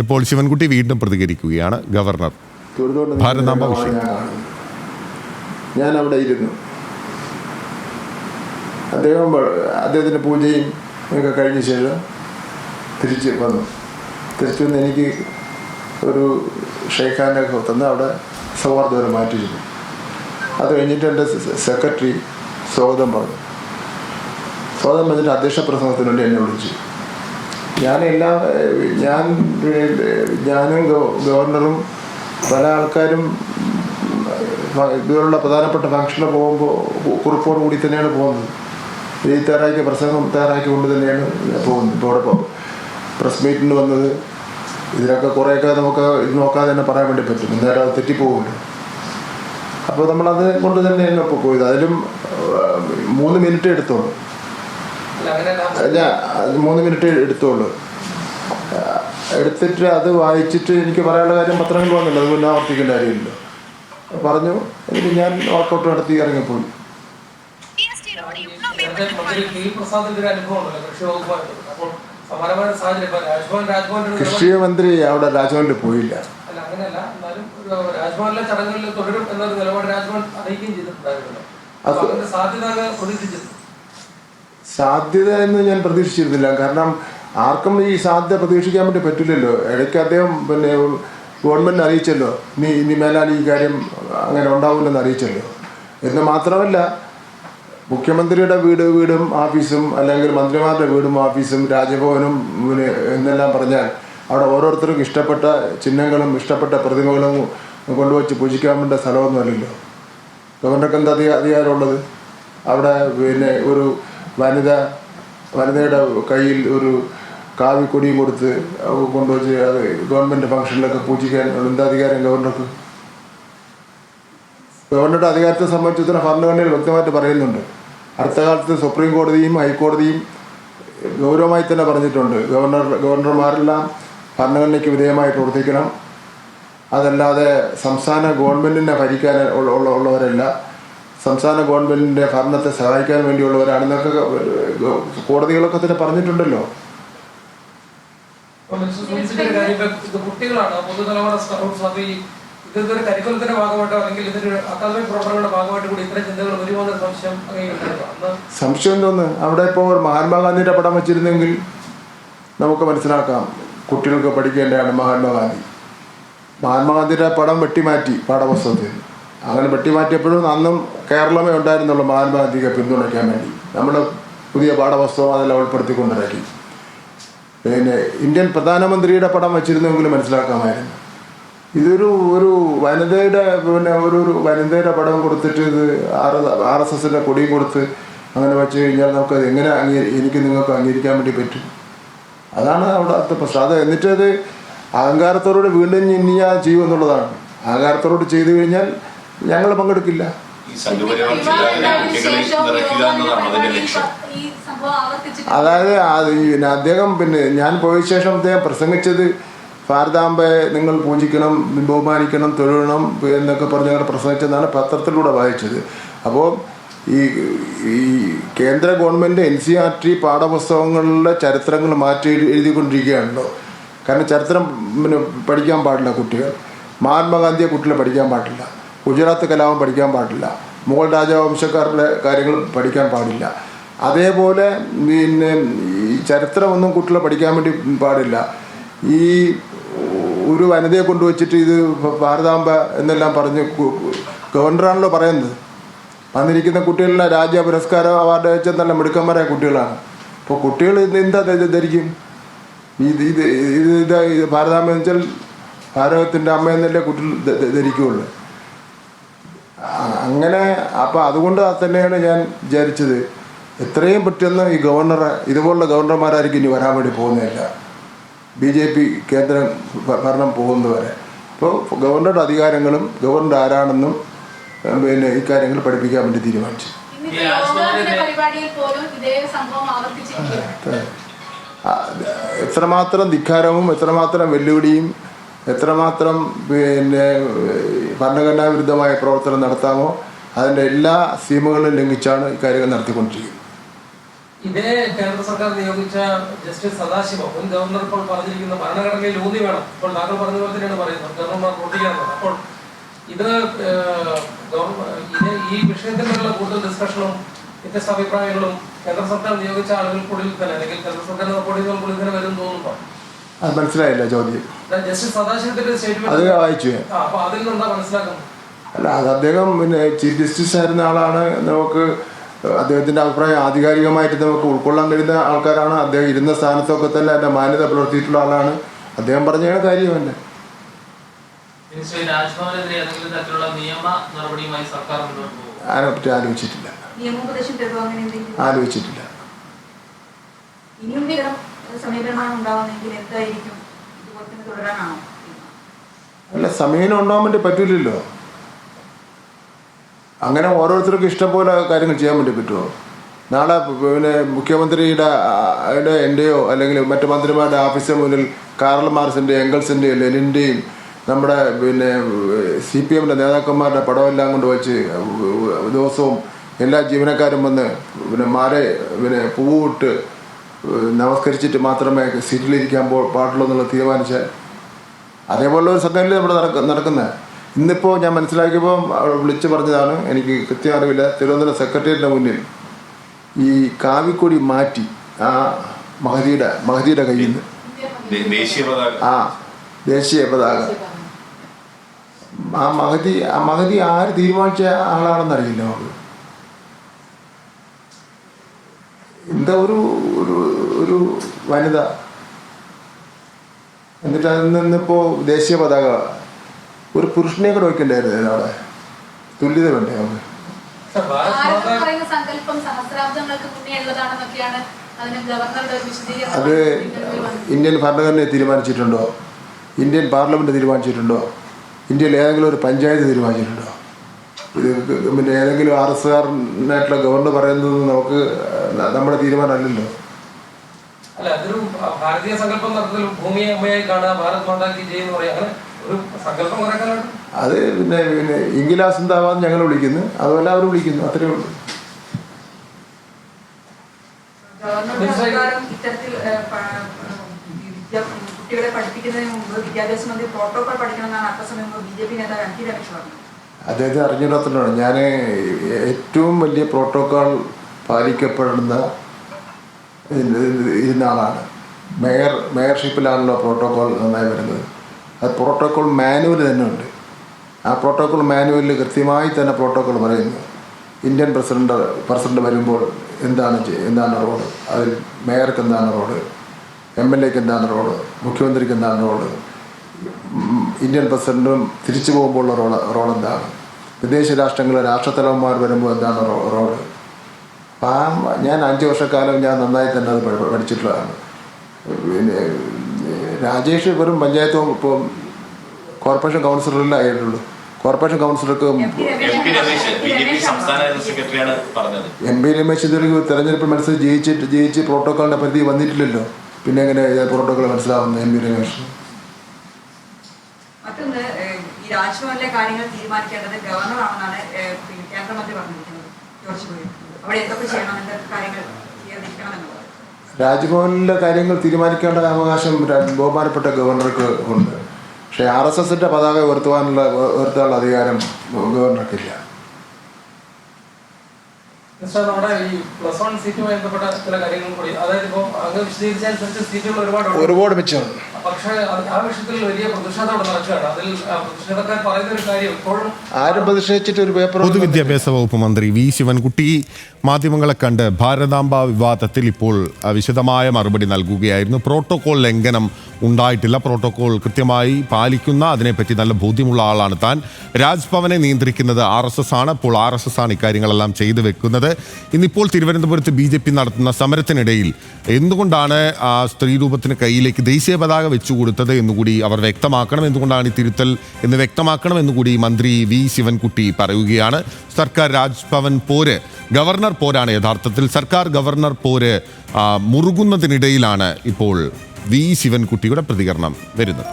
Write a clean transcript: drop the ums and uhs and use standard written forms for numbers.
ഇപ്പോൾ ശിവൻകുട്ടി വീണ്ടും പ്രതികരിക്കുകയാണ്. ഗവർണർ ഭാരതാംബ വിഷയം. ഞാൻ അവിടെ ഇരുന്നു. അദ്ദേഹത്തിൻ്റെ പൂജയും ഒക്കെ കഴിഞ്ഞ ശേഷം തിരിച്ച് വന്നു. എനിക്ക് ഒരു ഷെയ്ഖാൻ്റെ തന്ന് അവിടെ സൗഹാർദ്ദം മാറ്റിയിരുന്നു. അത് കഴിഞ്ഞിട്ട് എൻ്റെ സെക്രട്ടറി സ്വാഗതം പറഞ്ഞു. സ്വാഗതം പറഞ്ഞിട്ട് അധ്യക്ഷ പ്രസംഗത്തിന് വേണ്ടി എന്നെ വിളിച്ചു. ഞാനും ഗവർണറും പല ആൾക്കാരും ഇതുപോലുള്ള പ്രധാനപ്പെട്ട ഫംഗ്ഷന് പോകുമ്പോൾ കുറിപ്പോട് കൂടി തന്നെയാണ് പോകുന്നത്. ഈ തയ്യാറാക്കിയ പ്രസംഗം തയ്യാറാക്കിക്കൊണ്ട് തന്നെയാണ് പോകുന്നത്. ഇപ്പോൾ ഇവിടെ പ്രസ് മീറ്റിന് വന്നത് ഇതിനൊക്കെ കുറേയൊക്കെ നമുക്ക് ഇത് നോക്കാതെ തന്നെ പറയാൻ വേണ്ടി പറ്റും. എന്തായാലും അത് തെറ്റിപ്പോകില്ല. അപ്പോൾ നമ്മളത് കൊണ്ട് തന്നെയാണ് ഇപ്പോൾ പോയത്. അതിലും 3 മിനിറ്റ് എടുത്തോളൂ. 3 മിനിറ്റ് എടുത്തോളൂ. എടുത്തിട്ട് അത് വായിച്ചിട്ട് എനിക്ക് പറയാനുള്ള കാര്യം പത്രങ്ങളിൽ വന്നില്ല. അത് പിന്നെ ആവർത്തിക്കേണ്ട കാര്യമില്ല. പറഞ്ഞു. എന്നിട്ട് ഞാൻ വർക്കൗട്ട് നടത്തി ഇറങ്ങിപ്പോയി. കൃഷി മന്ത്രി അവിടെ രാജ്ഭവനിൽ പോയില്ല. സാധ്യത എന്ന് ഞാൻ പ്രതീക്ഷിച്ചിരുന്നില്ല. കാരണം ആർക്കും ഈ സാധ്യത പ്രതീക്ഷിക്കാൻ വേണ്ടി പറ്റില്ലല്ലോ. ഇടയ്ക്ക് അദ്ദേഹം പിന്നെ ഗവൺമെൻറ് അറിയിച്ചല്ലോ, ഇനി മേലാൽ ഈ കാര്യം അങ്ങനെ ഉണ്ടാവില്ലെന്ന് അറിയിച്ചല്ലോ. എന്ന് മാത്രമല്ല, മുഖ്യമന്ത്രിയുടെ വീടും ഓഫീസും അല്ലെങ്കിൽ മന്ത്രിമാരുടെ വീടും ഓഫീസും രാജ്ഭവനും എന്നെല്ലാം പറഞ്ഞാൽ അവിടെ ഓരോരുത്തർക്കും ഇഷ്ടപ്പെട്ട ചിഹ്നങ്ങളും ഇഷ്ടപ്പെട്ട പ്രതിമകളും കൊണ്ടുവച്ച് പൂജിക്കാൻ വേണ്ട സ്ഥലമൊന്നുമല്ലല്ലോ. ഗവർണർക്ക് എന്താ അധികാരമുള്ളത്? അവിടെ പിന്നെ ഒരു വനിതയുടെ കയ്യിൽ ഒരു കാവിക്കൊടിയും കൊടുത്ത് കൊണ്ടുവച്ച് അത് ഗവൺമെൻറ് ഫംഗ്ഷനിലൊക്കെ പൂജിക്കാൻ എന്താ അധികാരം ഗവർണർക്ക്? ഗവർണറുടെ അധികാരത്തെ സംബന്ധിച്ചിടത്തോളം ഭരണഘടനയിൽ വ്യക്തമായിട്ട് പറയുന്നുണ്ട്. അടുത്ത കാലത്ത് സുപ്രീം കോടതിയും ഹൈക്കോടതിയും ഗൗരവമായി തന്നെ പറഞ്ഞിട്ടുണ്ട്, ഗവർണർമാരെല്ലാം ഭരണഘടനയ്ക്ക് വിധേയമായി പ്രവർത്തിക്കണം. അതല്ലാതെ സംസ്ഥാന ഗവൺമെൻറ്റിനെ ഭരിക്കാൻ ഉള്ളവരല്ല, സംസ്ഥാന ഗവൺമെൻറ്റിൻ്റെ ഭരണത്തെ സഹായിക്കാൻ വേണ്ടിയുള്ളവരാണെന്നൊക്കെ കോടതികളൊക്കെ തന്നെ പറഞ്ഞിട്ടുണ്ടല്ലോ. കുട്ടികളാണ് പൊതുതലമുറ ഇതൊരു കരിക്കുലത്തിന്റെ ഭാഗമായിട്ടോ അല്ലെങ്കിൽ ഇതൊരു അക്കാദമിക് പ്രവർത്തനങ്ങളുടെ ഭാഗമായിട്ട് കൂടി ഇത്തരം ചിന്തകൾ വരുമോന്ന് സംശയം തോന്നുന്നു. അവിടെ ഇപ്പോൾ മഹാത്മാഗാന്ധിയുടെ പടം വെച്ചിരുന്നെങ്കിൽ നമുക്ക് മനസ്സിലാക്കാം, കുട്ടികൾക്ക് പഠിക്കേണ്ടതാണ് മഹാത്മാഗാന്ധിയുടെ പടം വെട്ടിമാറ്റി പാഠപുസ്തകത്തിൽ. അങ്ങനെ വെട്ടിമാറ്റിയപ്പോഴും അന്നും കേരളമേ ഉണ്ടായിരുന്നുള്ളൂ മഹാത്മാഗാന്ധിയെ പിന്തുണയ്ക്കാൻ വേണ്ടി. നമ്മുടെ പുതിയ പാഠപുസ്തകം അതെല്ലാം ഉൾപ്പെടുത്തിക്കൊണ്ടിറക്കി. പിന്നെ ഇന്ത്യൻ പ്രധാനമന്ത്രിയുടെ പടം വെച്ചിരുന്നെങ്കിലും മനസ്സിലാക്കാമായിരുന്നു. ഇതൊരു വനിതയുടെ ഒരു വനിതയുടെ പടം കൊടുത്തിട്ട് ഇത് RSSന്റെ കൊടിയും കൊടുത്ത് അങ്ങനെ വെച്ച് കഴിഞ്ഞാൽ നമുക്കത് എങ്ങനെ എനിക്ക് നിങ്ങൾക്ക് അംഗീകരിക്കാൻ വേണ്ടി പറ്റും? അതാണ് അവിടുത്തെ പ്രശ്നം. അത് എന്നിട്ട് അത് അഹങ്കാരത്തോട് വീണ്ടും ഇനി ഞാൻ ചെയ്യുമെന്നുള്ളതാണ്. അഹങ്കാരത്തോട് ചെയ്തു കഴിഞ്ഞാൽ ഞങ്ങൾ പങ്കെടുക്കില്ല. അതായത് അദ്ദേഹം ഞാൻ പോയ ശേഷം അദ്ദേഹം പ്രസംഗിച്ചത് ഭാരതാംബയെ നിങ്ങൾ പൂജിക്കണം, ബഹുമാനിക്കണം, തൊഴണം എന്നൊക്കെ പറഞ്ഞ് ഞങ്ങൾ പ്രസംഗിച്ചെന്നാണ് പത്രത്തിലൂടെ വായിച്ചത്. അപ്പോൾ ഈ കേന്ദ്ര ഗവൺമെൻറ് NCERT പാഠപുസ്തകങ്ങളിലെ ചരിത്രങ്ങൾ മാറ്റി എഴുതിക്കൊണ്ടിരിക്കുകയാണല്ലോ. കാരണം ചരിത്രം പഠിക്കാൻ പാടില്ല കുട്ടികൾ. മഹാത്മാഗാന്ധിയെ കുട്ടികളെ പഠിക്കാൻ പാടില്ല, ഗുജറാത്ത് കലാപം പഠിക്കാൻ പാടില്ല, മുഗൾ രാജവംശക്കാരുടെ കാര്യങ്ങൾ പഠിക്കാൻ പാടില്ല. അതേപോലെ പിന്നെ ഈ ചരിത്രമൊന്നും കുട്ടികളെ പഠിക്കാൻ വേണ്ടി പാടില്ല. ഈ ഒരു വനിതയെ കൊണ്ടുവച്ചിട്ട് ഇത് ഭാരതാംബ എന്നെല്ലാം പറഞ്ഞ് ഗവർണറാണല്ലോ പറയുന്നത്. വന്നിരിക്കുന്ന കുട്ടികളെല്ലാം രാജ്യ പുരസ്കാരം അവാർഡ് വെച്ചാൽ നല്ല മിടുക്കന്മാരായ കുട്ടികളാണ്. അപ്പോൾ കുട്ടികൾ എന്താ ധരിക്കും? ഇത് ഭാരതാംബ എന്ന് വെച്ചാൽ ഭാരതത്തിൻ്റെ അമ്മ എന്നല്ലേ കുട്ടികൾ ധരിക്കുകയുള്ളു. അങ്ങനെ അപ്പോൾ അതുകൊണ്ട് തന്നെയാണ് ഞാൻ വിചാരിച്ചത്, എത്രയും പെട്ടെന്ന് ഈ ഇതുപോലുള്ള ഗവർണർമാരായിരിക്കും ഇനി വരാൻ വേണ്ടി പോകുന്നതല്ല, BJP കേന്ദ്ര ഭരണം പോകുന്നതുവരെ. അപ്പോൾ ഗവർണറുടെ അധികാരങ്ങളും ഗവർണർ ആരാണെന്നും പിന്നെ ഇക്കാര്യങ്ങൾ പഠിപ്പിക്കാൻ വേണ്ടി തീരുമാനിച്ചു. എത്രമാത്രം ധിക്കാരവും എത്രമാത്രം വെല്ലുവിളിയും എത്രമാത്രം പിന്നെ ഭരണഘടനാ വിരുദ്ധമായ പ്രവർത്തനം നടത്താമോ അതിൻ്റെ എല്ലാ സീമകളും ലംഘിച്ചാണ് ഇക്കാര്യങ്ങൾ നടത്തിക്കൊണ്ടിരിക്കുന്നത്. ഇതേ കേന്ദ്ര സർക്കാർ നിയോഗിച്ച ജസ്റ്റിസ് സദാശിവം മുൻ ഗവർണർ ഇപ്പോൾ പറഞ്ഞിരിക്കുന്ന ഭരണഘടനയിൽ ഊന്നി വേണം. ഇപ്പോൾ താങ്കൾ പറഞ്ഞ പോലെ തന്നെയാണ് പറയുന്നത്, ഗവർണർമാർ വോട്ട് ചെയ്യണമെന്ന്. അപ്പോൾ ഇത് ഈ വിഷയത്തിലുള്ള കൂടുതൽ ഡിസ്കഷനും വ്യത്യസ്ത അഭിപ്രായങ്ങളും കേന്ദ്ര സർക്കാർ നിയോഗിച്ച ആളുകൾക്കുള്ളിൽ തന്നെ അല്ലെങ്കിൽ കേന്ദ്ര സർക്കാർ സപ്പോർട്ട് ചെയ്യുന്നവർക്കുള്ളിൽ തന്നെ വരും തോന്നുന്നുണ്ടോ? അത് മനസ്സിലായില്ല ചോദ്യം. ജസ്റ്റിസ് സദാശിവത്തിന്റെ അത് സ്റ്റേറ്റ്മെന്റ് വായിച്ചു. അപ്പൊ അതിൽ നിന്നാ മനസ്സിലാക്കുന്നത്? അല്ല, അത് അദ്ദേഹം പിന്നെ ചീഫ് ജസ്റ്റിസ് ആയിരുന്ന ആളാണ്. നമുക്ക് അദ്ദേഹത്തിൻ്റെ അഭിപ്രായം ആധികാരികമായിട്ട് നമുക്ക് ഉൾക്കൊള്ളാൻ കഴിയുന്ന ആൾക്കാരാണ്. അദ്ദേഹം ഇരുന്ന സ്ഥാനത്തൊക്കെ തന്നെ എൻ്റെ മാന്യത പുലർത്തിയിട്ടുള്ള ആളാണ്. അദ്ദേഹം പറഞ്ഞ കാര്യമല്ല. അതിനെപ്പറ്റി ആലോചിച്ചിട്ടില്ല. അല്ല, സമീപനം ഉണ്ടാവാൻ വേണ്ടി പറ്റില്ലല്ലോ. അങ്ങനെ ഓരോരുത്തർക്കും ഇഷ്ടം പോലെ കാര്യങ്ങൾ ചെയ്യാൻ വേണ്ടി പറ്റുമോ? നാളെ പിന്നെ മുഖ്യമന്ത്രിയുടെ എൻ്റെയോ അല്ലെങ്കിൽ മറ്റു മന്ത്രിമാരുടെ ഓഫീസിന് മുന്നിൽ കാർൽ മാർക്സിൻ്റെയും എംഗൽസിൻ്റെയും ലെനിൻ്റെയും നമ്മുടെ പിന്നെ CPM നേതാക്കന്മാരുടെ പടമെല്ലാം കൊണ്ട് വെച്ച് ദിവസവും എല്ലാ ജീവനക്കാരും വന്ന് പിന്നെ പൂവിട്ട് നമസ്കരിച്ചിട്ട് മാത്രമേ സീറ്റിലിരിക്കാൻ പാടുള്ളൂ എന്നുള്ളത് തീരുമാനിച്ചാൽ അതേപോലുള്ള ഒരു സംഘടനയിൽ നമ്മുടെ നടക്കുന്നത്. ഇന്നിപ്പോൾ ഞാൻ മനസ്സിലാക്കിയപ്പോൾ വിളിച്ചു പറഞ്ഞതാണ്, എനിക്ക് കൃത്യം അറിവില്ല, തിരുവനന്തപുരം സെക്രട്ടേറിയറ്റിൻ്റെ മുന്നിൽ ഈ കാവിക്കൊടി മാറ്റി ആ മഹദിയുടെ കയ്യിൽ നിന്ന് ദേശീയ പതാക ആ മഹദി ആര് തീരുമാനിച്ച ആളാണെന്നറിയില്ല നമുക്ക്. എന്താ ഒരു വനിത, എന്നിട്ട് അതിൽ നിന്നിപ്പോൾ ദേശീയ പതാക ഒരു പുരുഷനെ കൂടെ വയ്ക്കണ്ടായിരുന്നു. അവിടെ തുല്യത വേണ്ടേ നമുക്ക്? അത് ഇന്ത്യൻ ഭരണഘടന തീരുമാനിച്ചിട്ടുണ്ടോ? Indian parliament തീരുമാനിച്ചിട്ടുണ്ടോ? ഇന്ത്യയിൽ ഏതെങ്കിലും ഒരു പഞ്ചായത്ത് തീരുമാനിച്ചിട്ടുണ്ടോ? ഇത് പിന്നെ ഏതെങ്കിലും RSകാരനായിട്ടുള്ള ഗവർണർ പറയുന്നത് നമുക്ക് നമ്മുടെ തീരുമാനമല്ലല്ലോ. അല്ല, അതൊരു ഭാരതീയ സങ്കല്പം നടത്തലും ഭൂമിയെ അമ്മയായി കാണുക, ഭാരത് മാതാക്കി ജയ് എന്ന് പറയാം, അങ്ങനെ ഒരു സങ്കല്പം കുറെ കാലമാണ്. അത് പിന്നെ ഇംഗിലാസ് എന്താവാന്ന് ഞങ്ങൾ വിളിക്കുന്നു, അതുപോലെ അവർ വിളിക്കുന്നു, അത്രയേ ഉള്ളൂ. കുട്ടികളെ പഠിപ്പിക്കുന്നതിന് മുമ്പ് വിദ്യാഭ്യാസ മന്ത്രി പ്രോട്ടോകോൾ പഠിക്കണമെന്നാണ് അല്പസമയം BJP നേതാവ് MP രമേശ് പറഞ്ഞത്. അദ്ദേഹത്തെ അറിഞ്ഞിടത്തോളം ഞാൻ ഏറ്റവും വലിയ പ്രോട്ടോകോൾ പാലിക്കപ്പെടുന്ന ഇരുന്ന ആളാണ്. മേയർഷിപ്പിലാണല്ലോ പ്രോട്ടോകോൾ നന്നായി വരുന്നത്. അത് പ്രോട്ടോകോൾ മാനുവൽ തന്നെ ഉണ്ട്. ആ പ്രോട്ടോകോൾ മാനുവലിൽ കൃത്യമായി തന്നെ പ്രോട്ടോകോൾ പറയുന്നു. ഇന്ത്യൻ പ്രസിഡന്റ് വരുമ്പോൾ എന്താണ് റോള്, അതിൽ മേയർക്ക് എന്താണ് റോള്, MLAക്ക് എന്താണ് റോള്, മുഖ്യമന്ത്രിക്ക് എന്താണ് റോള്, ഇന്ത്യൻ പ്രസിഡന്റും തിരിച്ചു പോകുമ്പോഴുള്ള റോൾ എന്താണ്, വിദേശ രാഷ്ട്രങ്ങളിലെ രാഷ്ട്രത്തലവന്മാർ വരുമ്പോൾ എന്താണ് റോള്. ഞാൻ 5 വർഷക്കാലം ഞാൻ നന്നായി തന്നെ അത് പഠിച്ചിട്ടുള്ളതാണ്. പിന്നെ രാജേഷ് വെറും പഞ്ചായത്ത് ഇപ്പോൾ കോർപ്പറേഷൻ കൗൺസിലറിൽ ആയിട്ടുള്ളൂ. കോർപ്പറേഷൻ കൗൺസിലർക്ക് MP രമേശ് ഇതുവരെ തെരഞ്ഞെടുപ്പ് മത്സരം ജയിച്ച് പ്രോട്ടോക്കോളിന്റെ പരിധി വന്നിട്ടില്ലല്ലോ. പിന്നെ എങ്ങനെ പ്രോട്ടോക്കോൾ മനസ്സിലാവുന്നത് MP രമേശ്? മറ്റൊന്ന്, ഈ രാജ്ഭവനിലെ കാര്യങ്ങൾ തീരുമാനിക്കേണ്ടത് ഗവർണറാണെന്നാണ് കേന്ദ്രമന്ത്രി പറഞ്ഞിരിക്കുന്നത്. ജോർജ് കുര്യൻ അവിടെ എന്തൊക്കെ ചെയ്യണം, എന്തൊക്കെ കാര്യങ്ങൾ ചെയ്യാതിരിക്കണം എന്നുള്ളത്. രാജ്ഭവനിലെ കാര്യങ്ങൾ തീരുമാനിക്കേണ്ട അവകാശം ബഹുമാനപ്പെട്ട ഗവർണർക്ക് ഉണ്ട്. പക്ഷേ RSSന്റെ പതാക ഉയർത്താനുള്ള അധികാരം ഗവർണർക്കില്ല. നമ്മുടെ ഈ +1 സീറ്റുമായി ബന്ധപ്പെട്ട ചില കാര്യങ്ങൾ കൂടി, അതായത് ഇപ്പോൾ അങ്ങ് വിശദീകരിച്ചനുസരിച്ച് സീറ്റുകൾ ഒരുപാട് മെച്ചമാണ്. പക്ഷേ ആ വിഷയത്തിൽ വലിയ പ്രതിഷേധം അവിടെ നടക്കുകയാണ്. അതിൽ പ്രതിഷേധക്കാർ പറയുന്ന ഒരു കാര്യം ഇപ്പോഴും ആരും പ്രതിഷേധിച്ചിട്ട് ഒരു പേപ്പർ. പൊതുവിദ്യാഭ്യാസ വകുപ്പ് മന്ത്രി V ശിവൻകുട്ടി മാധ്യമങ്ങളെ കണ്ട് ഭാരതാംബ വിവാദത്തിൽ ഇപ്പോൾ വിശദമായ മറുപടി നൽകുകയായിരുന്നു. പ്രോട്ടോകോൾ ലംഘനം ഉണ്ടായിട്ടില്ല, പ്രോട്ടോകോൾ കൃത്യമായി പാലിക്കുന്ന, അതിനെപ്പറ്റി നല്ല ബോധ്യമുള്ള ആളാണ് താൻ. രാജ്ഭവനെ നിയന്ത്രിക്കുന്നത് RSS ആണ്. അപ്പോൾ RSS ആണ് ഇക്കാര്യങ്ങളെല്ലാം ചെയ്തു വെക്കുന്നത്. ഇന്നിപ്പോൾ തിരുവനന്തപുരത്ത് BJP നടത്തുന്ന സമരത്തിനിടയിൽ എന്തുകൊണ്ടാണ് ആ സ്ത്രീ രൂപത്തിന് കയ്യിലേക്ക് ദേശീയ പതാക വെച്ചുകൊടുത്തത് എന്നുകൂടി അവർ വ്യക്തമാക്കണം. എന്തുകൊണ്ടാണ് ഈ തിരുത്തൽ എന്ന് വ്യക്തമാക്കണം എന്നുകൂടി മന്ത്രി V ശിവൻകുട്ടി പറയുകയാണ്. സർക്കാർ രാജ്ഭവൻ പോര്, ഗവർണർ പോരാണ് യഥാർത്ഥത്തിൽ. സർക്കാർ ഗവർണർ പോര് മുറുകുന്നതിനിടയിലാണ് ഇപ്പോൾ V ശിവൻകുട്ടിയുടെ പ്രതികരണം വരുന്നത്.